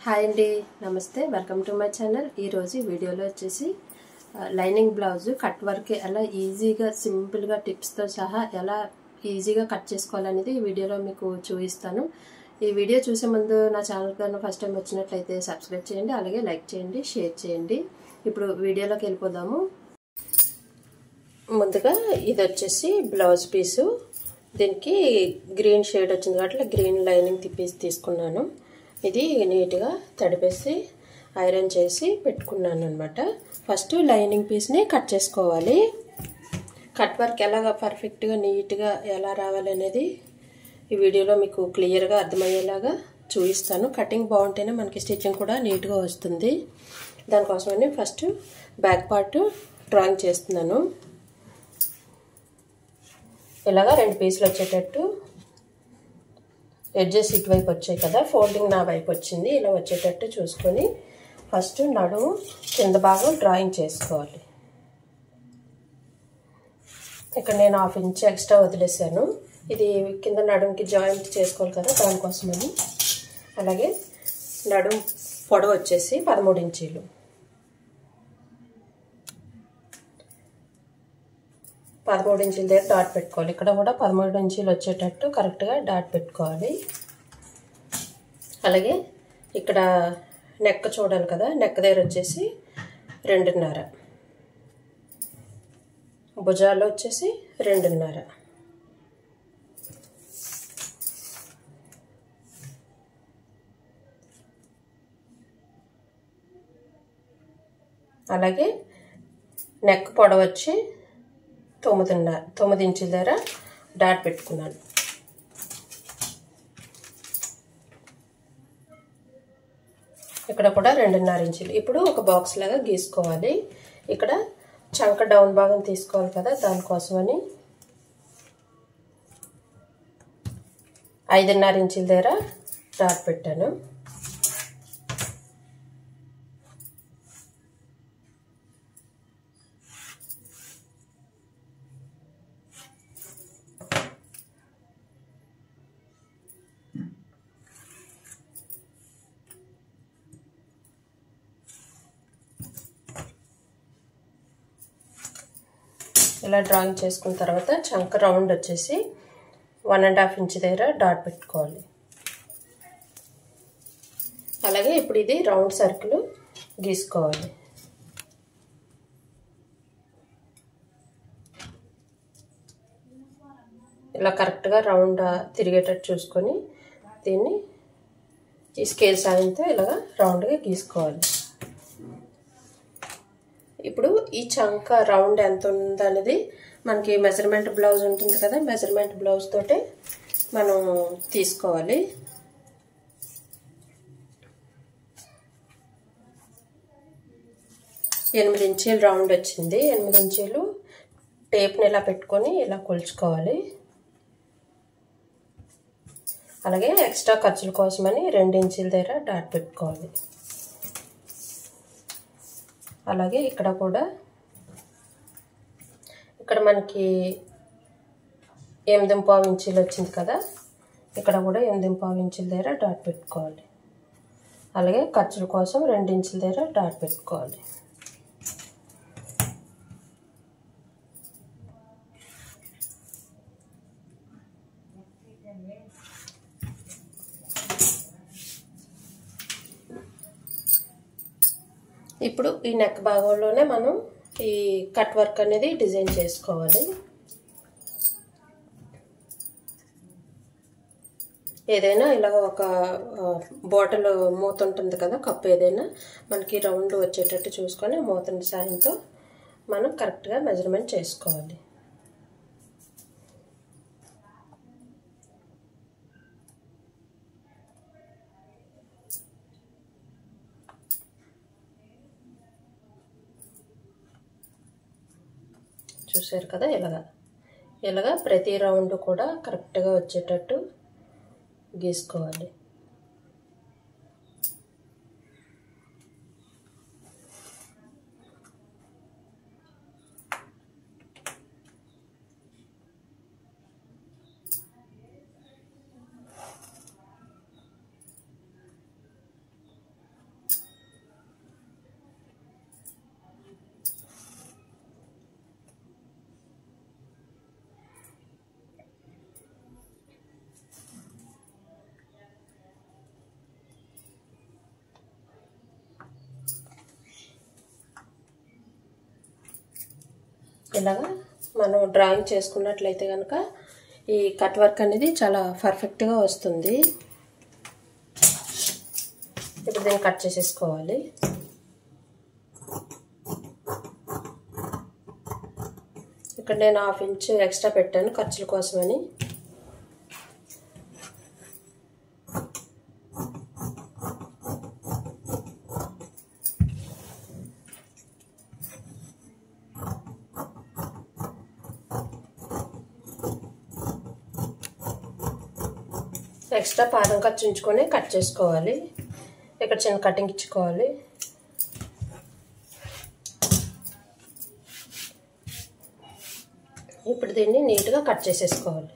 Hi అండి, నమస్తే. Welcome to my channel. ఈరోజు వీడియోలో వచ్చేసి లైనింగ్ బ్లౌజ్ కట్ వర్క్ ఎలా ఈజీగా సింపుల్గా టిప్స్తో సహా ఎలా ఈజీగా కట్ చేసుకోవాలనేది ఈ వీడియోలో మీకు చూపిస్తాను. ఈ వీడియో చూసే ముందు నా ఛానల్ కన్నా ఫస్ట్ టైం వచ్చినట్లయితే సబ్స్క్రైబ్ చేయండి, అలాగే లైక్ చేయండి, షేర్ చేయండి. ఇప్పుడు వీడియోలోకి వెళ్ళిపోదాము. ముందుగా ఇది వచ్చేసి బ్లౌజ్ పీసు. దీనికి గ్రీన్ షేడ్ వచ్చింది కాబట్టి గ్రీన్ లైనింగ్ తీసుకున్నాను. ఇది నీట్గా తడిపేసి ఐరన్ చేసి పెట్టుకున్నాను అనమాట. ఫస్ట్ లైనింగ్ పీస్ని కట్ చేసుకోవాలి. కట్ వర్క్ ఎలాగా పర్ఫెక్ట్గా నీట్గా ఎలా రావాలనేది ఈ వీడియోలో మీకు క్లియర్గా అర్థమయ్యేలాగా చూపిస్తాను. కటింగ్ బాగుంటేనే మనకి స్టిచ్చింగ్ కూడా నీట్గా వస్తుంది. దానికోసమని ఫస్ట్ బ్యాక్ పార్ట్ డ్రాయింగ్ చేస్తున్నాను. ఇలాగా 2 పీసులు వచ్చేటట్టు ఎడ్జెస్ ఇటువైపు వచ్చాయి కదా, ఫోల్డింగ్ నా వైపు వచ్చింది. ఇలా వచ్చేటట్టు చూసుకొని ఫస్ట్ నడుము కింద భాగం డ్రాయింగ్ చేసుకోవాలి. ఇక్కడ నేను 1/2 ఇంచ్ ఎక్స్ట్రా వదిలేసాను. ఇది కింద నడుముకి జాయింట్ చేసుకోవాలి కదా, దానికోసమని. అలాగే నడుము పొడవు వచ్చేసి 13 ఇంచీలు. 13 ఇంచుల దగ్గర డాట్ పెట్టుకోవాలి. ఇక్కడ కూడా 13 ఇంచులు వచ్చేటట్టు కరెక్ట్గా డాట్ పెట్టుకోవాలి. అలాగే ఇక్కడ నెక్ చూడాలి కదా, నెక్ దగ్గర వచ్చేసి 2.5, భుజాలు వచ్చేసి 2.5. అలాగే నెక్ పొడవు వచ్చి 9 ఇంచుల దగ్గర డాట్ పెట్టుకున్నాను. ఇక్కడ కూడా 2.5 ఇంచులు. ఇప్పుడు ఒక బాక్స్ లాగా గీసుకోవాలి. ఇక్కడ చంక డౌన్ భాగం తీసుకోవాలి కదా, దానికోసమని 5.5 ఇంచుల దగ్గర డాట్ పెట్టాను. ఇలా డ్రాయింగ్ చేసుకున్న తర్వాత చంక రౌండ్ వచ్చేసి 1.5 ఇంచ్ దగ్గర డాట్ పెట్టుకోవాలి. అలాగే ఇప్పుడు ఇది రౌండ్ సర్కిల్ గీసుకోవాలి. ఇలా కరెక్ట్గా రౌండ్ తిరిగేటట్టు చూసుకొని దీన్ని ఈ స్కేల్ సాయంతో ఇలాగా రౌండ్గా గీసుకోవాలి. ఇప్పుడు ఈ చంక రౌండ్ ఎంత ఉందనేది మనకి మెజర్మెంట్ బ్లౌజ్ ఉంటుంది కదా, మెజర్మెంట్ బ్లౌజ్ తోటే మనం తీసుకోవాలి. ఎనిమిది ఇంచీలు రౌండ్ వచ్చింది. 8 ఇంచీలు టేప్ని ఇలా పెట్టుకొని ఇలా కొలుచుకోవాలి. అలాగే ఎక్స్ట్రా ఖర్చుల కోసమని 2 ఇంచీల దగ్గర డాట్ పెట్టుకోవాలి. అలాగే ఇక్కడ కూడా ఇక్కడ మనకి 8.5 ఇంచులు వచ్చింది కదా, ఇక్కడ కూడా 8.5 ఇంచుల దగ్గర డాట్ పెట్టుకోవాలి. అలాగే ఖర్చుల కోసం 2 ఇంచుల దగ్గర డాట్ పెట్టుకోవాలి. ఇప్పుడు ఈ నెక్ భాగంలోనే మనం ఈ కట్ వర్క్ అనేది డిజైన్ చేసుకోవాలి. ఏదైనా ఇలా ఒక బాటిల్ మూత ఉంటుంది కదా, కప్పు ఏదైనా మనకి రౌండ్ వచ్చేటట్టు చూసుకొని మూతని సాయంతో మనం కరెక్ట్గా మెజర్మెంట్ చేసుకోవాలి. చూసారు కదా, ఇలాగా ప్రతి రౌండ్ కూడా కరెక్ట్గా వచ్చేటట్టు గీసుకోవాలి. ఇలాగా మనం డ్రాయింగ్ చేసుకున్నట్లయితే కనుక ఈ కట్ వర్క్ అనేది చాలా పర్ఫెక్ట్గా వస్తుంది. ఇప్పుడు దీన్ని కట్ చేసేసుకోవాలి. ఇక్కడ నేను 1/2 ఇంచ్ ఎక్స్ట్రా పెట్టాను ఖర్చుల కోసమని. ఎక్స్ట్రా పాదం ఖర్చు ఉంచుకొని కట్ చేసుకోవాలి. ఇక్కడ చిన్న కటింగ్ ఇచ్చుకోవాలి. ఇప్పుడు దీన్ని నీట్గా కట్ చేసేసుకోవాలి.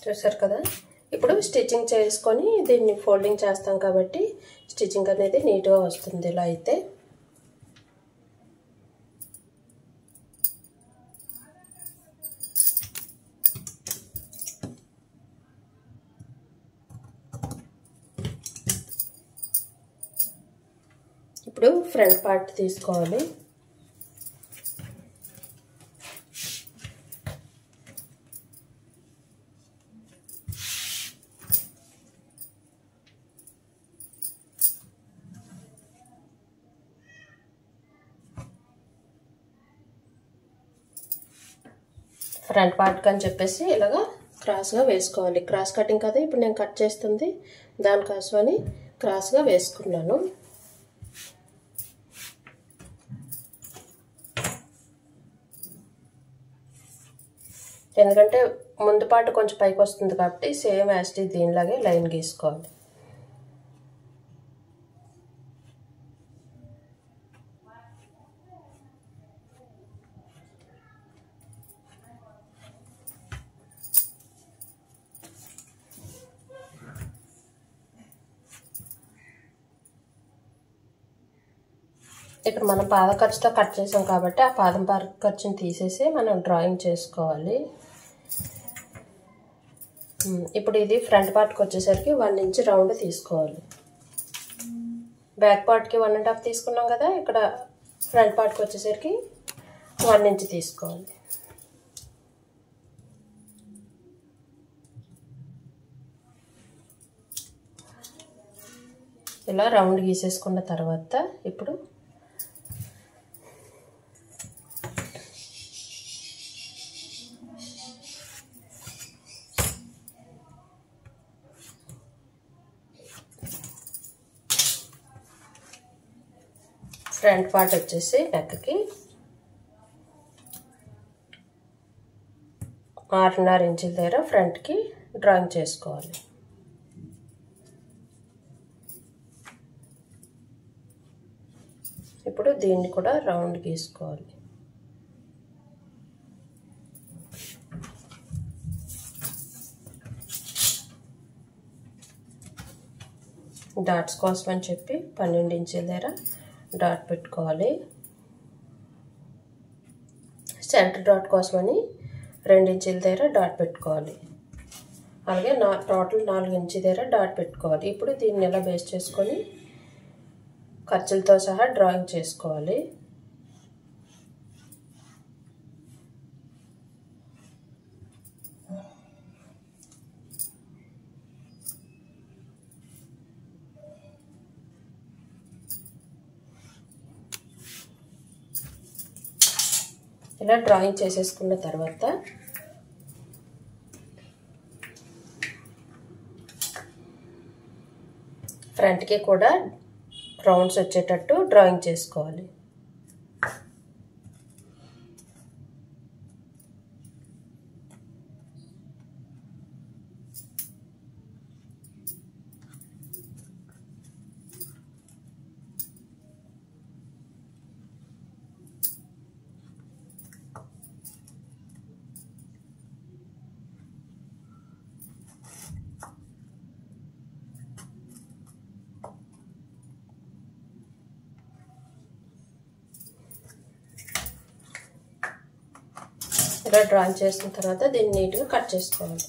చూసారు కదా. ఇప్పుడు స్టిచ్చింగ్ చేసుకొని దీన్ని ఫోల్డింగ్ చేస్తాం కాబట్టి స్టిచ్చింగ్ అనేది నీట్గా వస్తుంది. ఇలా అయితే ఇప్పుడు ఫ్రంట్ పార్ట్ తీసుకోవాలి. ఫ్రంట్ పార్ట్ అని చెప్పేసి ఇలాగా క్రాస్గా వేసుకోవాలి. క్రాస్ కటింగ్ కదా ఇప్పుడు నేను కట్ చేస్తుంది, దానికోసమని క్రాస్గా వేసుకున్నాను. ఎందుకంటే ముందు పార్ట్ కొంచెం పైకి వస్తుంది కాబట్టి సేమ్ యాస్టీ దీనిలాగే లైన్ గీసుకోవాలి. ఇక్కడ మనం పాదం ఖర్చుతో కట్ చేసాం కాబట్టి ఆ పాదం ఖర్చుని తీసేసి మనం డ్రాయింగ్ చేసుకోవాలి. ఇప్పుడు ఇది ఫ్రంట్ పార్ట్కి వచ్చేసరికి 1 ఇంచ్ రౌండ్ తీసుకోవాలి. బ్యాక్ పార్ట్కి 1.5 తీసుకున్నాం కదా, ఇక్కడ ఫ్రంట్ పార్ట్కి వచ్చేసరికి 1 ఇంచ్ తీసుకోవాలి. ఇలా రౌండ్ గీసేసుకున్న తర్వాత ఇప్పుడు ఫ్రంట్ పార్ట్ వచ్చేసి నెక్కి 6.5 ఇంచుల దగ్గర ఫ్రంట్కి డ్రాయింగ్ చేసుకోవాలి. ఇప్పుడు దీన్ని కూడా రౌండ్ గీసుకోవాలి. డాట్స్ కోసం అని చెప్పి 12 ఇంచుల దగ్గర డాట్ పెట్టుకోవాలి. సెంటర్ డాట్ కోసమని 2 ఇంచుల దగ్గర డాట్ పెట్టుకోవాలి. అలాగే టోటల్ 4 ఇంచుల దగ్గర డాట్ పెట్టుకోవాలి. ఇప్పుడు దీన్ని ఎలా బేస్ చేసుకొని ఖర్చులతో సహా డ్రాయింగ్ చేసుకోవాలి. ఇలా డ్రాయింగ్ చేసేసుకున్న తర్వాత ఫ్రంట్కి కూడా రౌండ్స్ వచ్చేటట్టు డ్రాయింగ్ చేసుకోవాలి. ఇలా డ్రాయింగ్ చేసిన తర్వాత దీన్ని నీట్గా కట్ చేసుకోవాలి.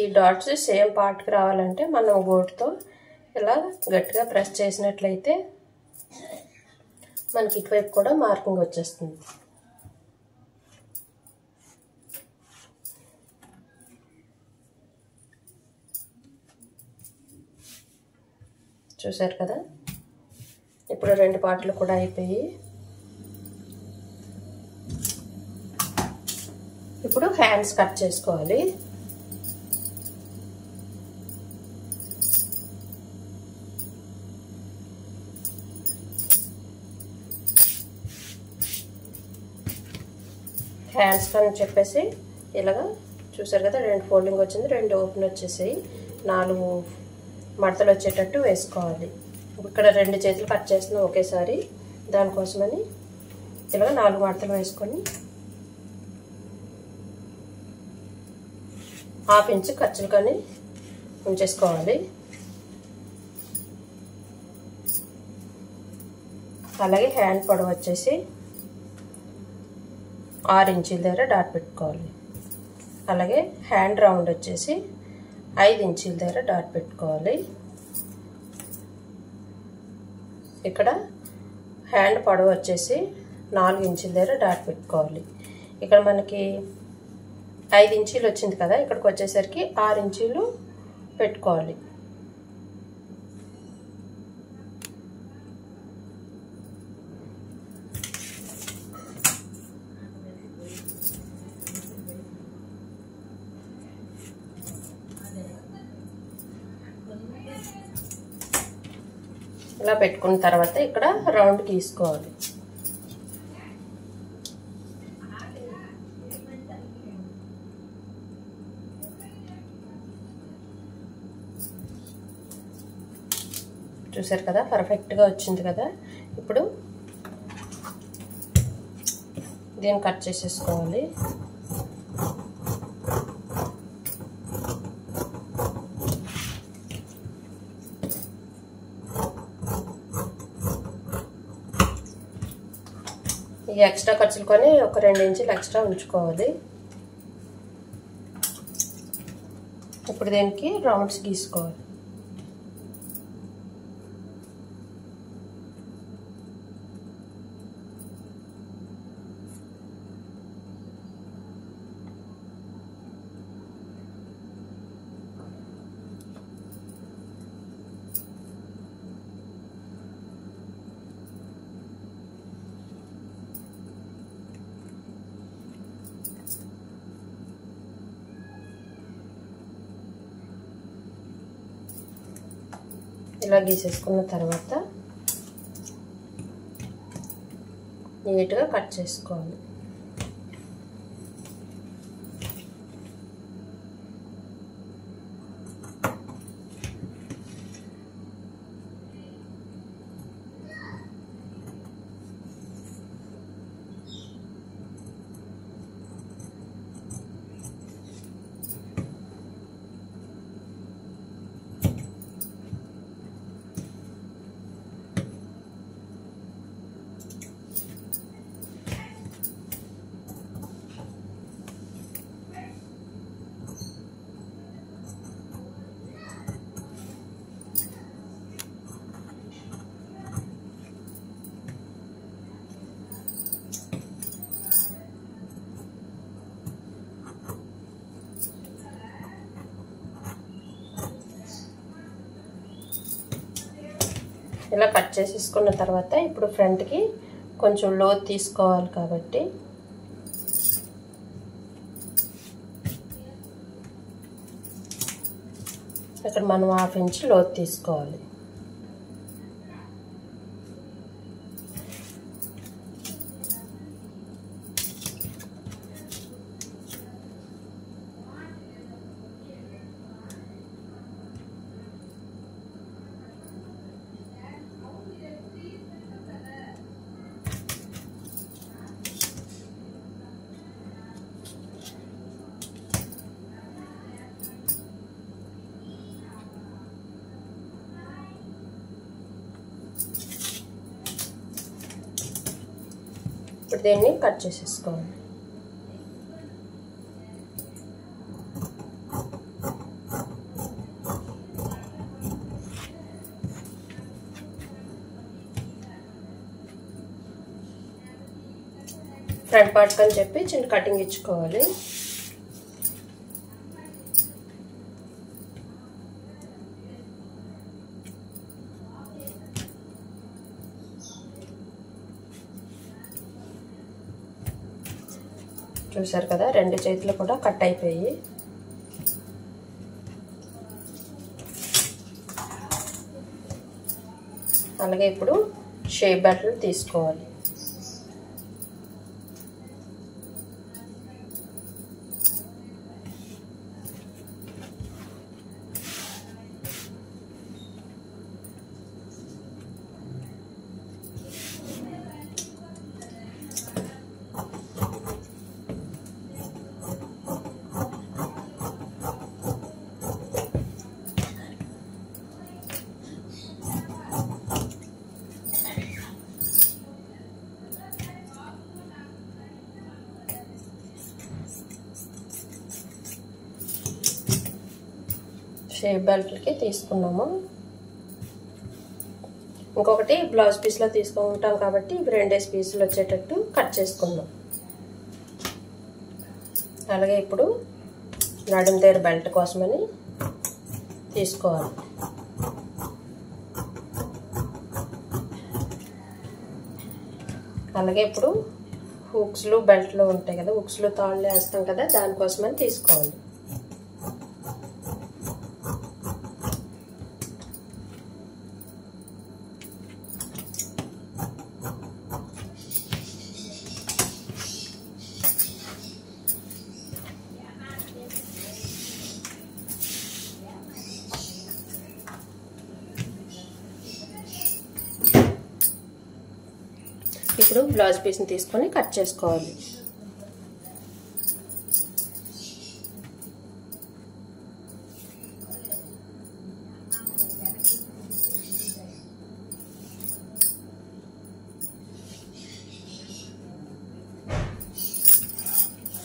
ఈ డాట్స్ సేమ్ పార్ట్కి రావాలంటే మనం గోటుతో ఇలా గట్టిగా ప్రెస్ చేసినట్లయితే మనకి ఇటువైపు కూడా మార్కింగ్ వచ్చేస్తుంది. చూసారు కదా, ఇప్పుడు 2 పార్ట్లు కూడా అయిపోయి ఇప్పుడు హ్యాండ్స్ కట్ చేసుకోవాలి. హ్యాండ్స్ అని చెప్పేసి ఇలాగా చూసారు కదా, 2 ఫోల్డింగ్ వచ్చింది, 2 ఓపెన్ వచ్చేసాయి, 4 మడతలు వచ్చేటట్టు వేసుకోవాలి. ఇక్కడ 2 చేతులు కట్ చేస్తున్నాం ఒకేసారి, దానికోసమని ఇలాగ 4 మడతలు వేసుకొని 1/2 ఇంచు ఖర్చులు కానీ ఉంచేసుకోవాలి. అలాగే హ్యాండ్ పొడవు వచ్చేసి 6 ఇంచుల దగ్గర డాట్ పెట్టుకోవాలి. అలాగే హ్యాండ్ రౌండ్ వచ్చేసి 5 ఇంచుల దగ్గర డాట్ పెట్టుకోవాలి. ఇక్కడ హ్యాండ్ పొడవు వచ్చేసి 4 ఇంచుల దగ్గర డాట్ పెట్టుకోవాలి. ఇక్కడ మనకి 5 ఇంచులు వచ్చింది కదా, ఇక్కడికి వచ్చేసరికి 6 ఇంచులు పెట్టుకోవాలి. ఇలా పెట్టుకున్న తర్వాత ఇక్కడ రౌండ్ గీసుకోవాలి. చూసారు కదా, పర్ఫెక్ట్గా వచ్చింది కదా. ఇప్పుడు దీన్ని కట్ చేసేసుకోవాలి. ఈ ఎక్స్ట్రా ఖర్చులు కొని ఒక 2 ఇంచులు ఎక్స్ట్రా ఉంచుకోవాలి. ఇప్పుడు దీనికి రౌండ్స్ గీసుకోవాలి. ఇలా గీసేసుకున్న తర్వాత నీట్గా కట్ చేసుకోవాలి. ఇలా కట్ చేసేసుకున్న తర్వాత ఇప్పుడు ఫ్రంట్కి కొంచెం లోతు తీసుకోవాలి కాబట్టి ఇక్కడ మనం 1/2 ఇంచ్ లోతు తీసుకోవాలి. ఇప్పుడు దీన్ని కట్ చేసేసుకోవాలి. ఫ్రంట్ పార్ట్ అని చెప్పి చిన్న కటింగ్ ఇచ్చుకోవాలి. చూసారు కదా, 2 చేతులు కూడా కట్ అయిపోయి. అలాగే ఇప్పుడు షేప్ బెల్ట్లు తీసుకోవాలి. షేప్ బెల్ట్లకి తీసుకున్నాము. ఇంకొకటి బ్లౌజ్ పీస్లో తీసుకుంటాం కాబట్టి ఇవి 2 పీసులు వచ్చేటట్టు కట్ చేసుకుందాం. అలాగే ఇప్పుడు నడుం దగ్గర బెల్ట్ కోసమని తీసుకోవాలి. అలాగే ఇప్పుడు హుక్స్లు బెల్ట్లో ఉంటాయి కదా, హుక్స్లు తాళ్ళు వేస్తాం కదా, దానికోసమని తీసుకోవాలి. ఇప్పుడు బ్లౌజ్ పీస్ని తీసుకొని కట్ చేసుకోవాలి.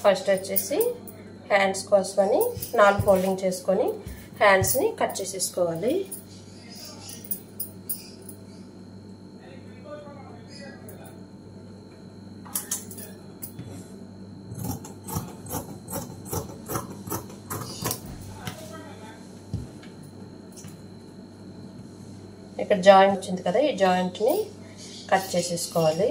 ఫస్ట్ వచ్చేసి హ్యాండ్స్ కోసమని 4 ఫోల్డింగ్ చేసుకొని హ్యాండ్స్ని కట్ చేసేసుకోవాలి. ఇక్కడ జాయింట్ వచ్చింది కదా, ఈ జాయింట్ని కట్ చేసేసుకోవాలి.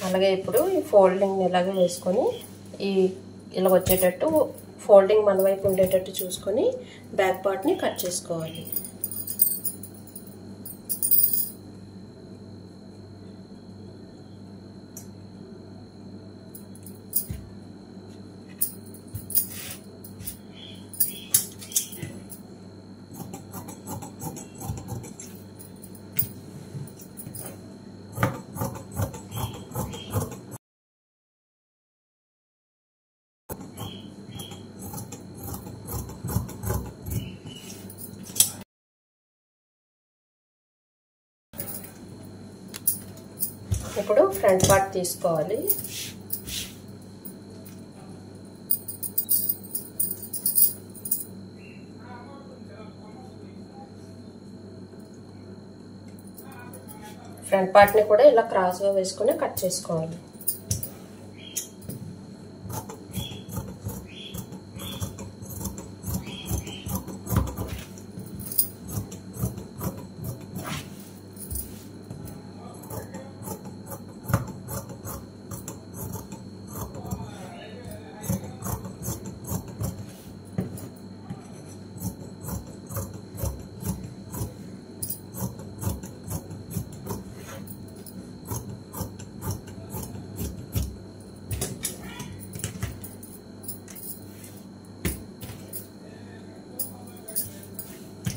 అలాగే ఇప్పుడు ఈ ఫోల్డింగ్ ఇలాగే వేసుకొని ఇలా వచ్చేటట్టు ఫోల్డింగ్ మన వైపు ఉండేటట్టు చూసుకొని బ్యాక్ పార్ట్ని కట్ చేసుకోవాలి. ఇప్పుడు ఫ్రంట్ పార్ట్ తీసుకోవాలి. ఫ్రంట్ పార్ట్ని కూడా ఇలా క్రాస్గా వేసుకొని కట్ చేసుకోవాలి.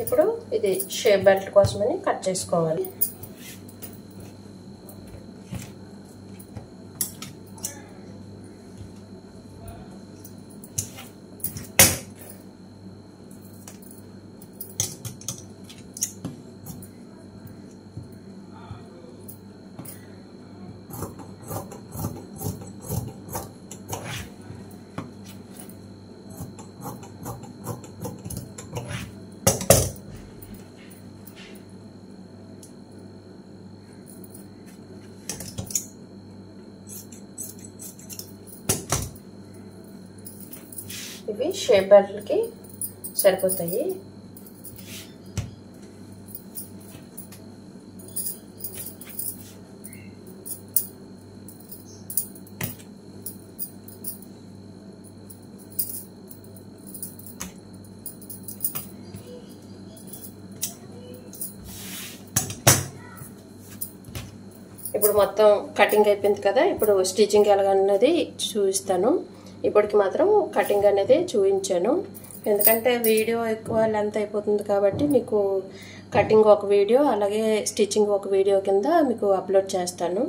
ఇప్పుడు ఇది షేప్ బెల్ట్ కోసమని కట్ చేసుకోవాలి. ఇవి షేప్ బెల్ట్కి సరిపోతాయి. ఇప్పుడు మొత్తం కటింగ్ అయిపోయింది కదా, ఇప్పుడు స్టిచ్చింగ్ ఎలాగన్నది చూపిస్తాను. ఇప్పటికి మాత్రం కటింగ్ అనేది చూపించాను, ఎందుకంటే వీడియో ఎక్కువ లెంత్ అయిపోతుంది కాబట్టి మీకు కటింగ్ ఒక వీడియో అలాగే స్టిచ్చింగ్ ఒక వీడియో కింద మీకు అప్లోడ్ చేస్తాను.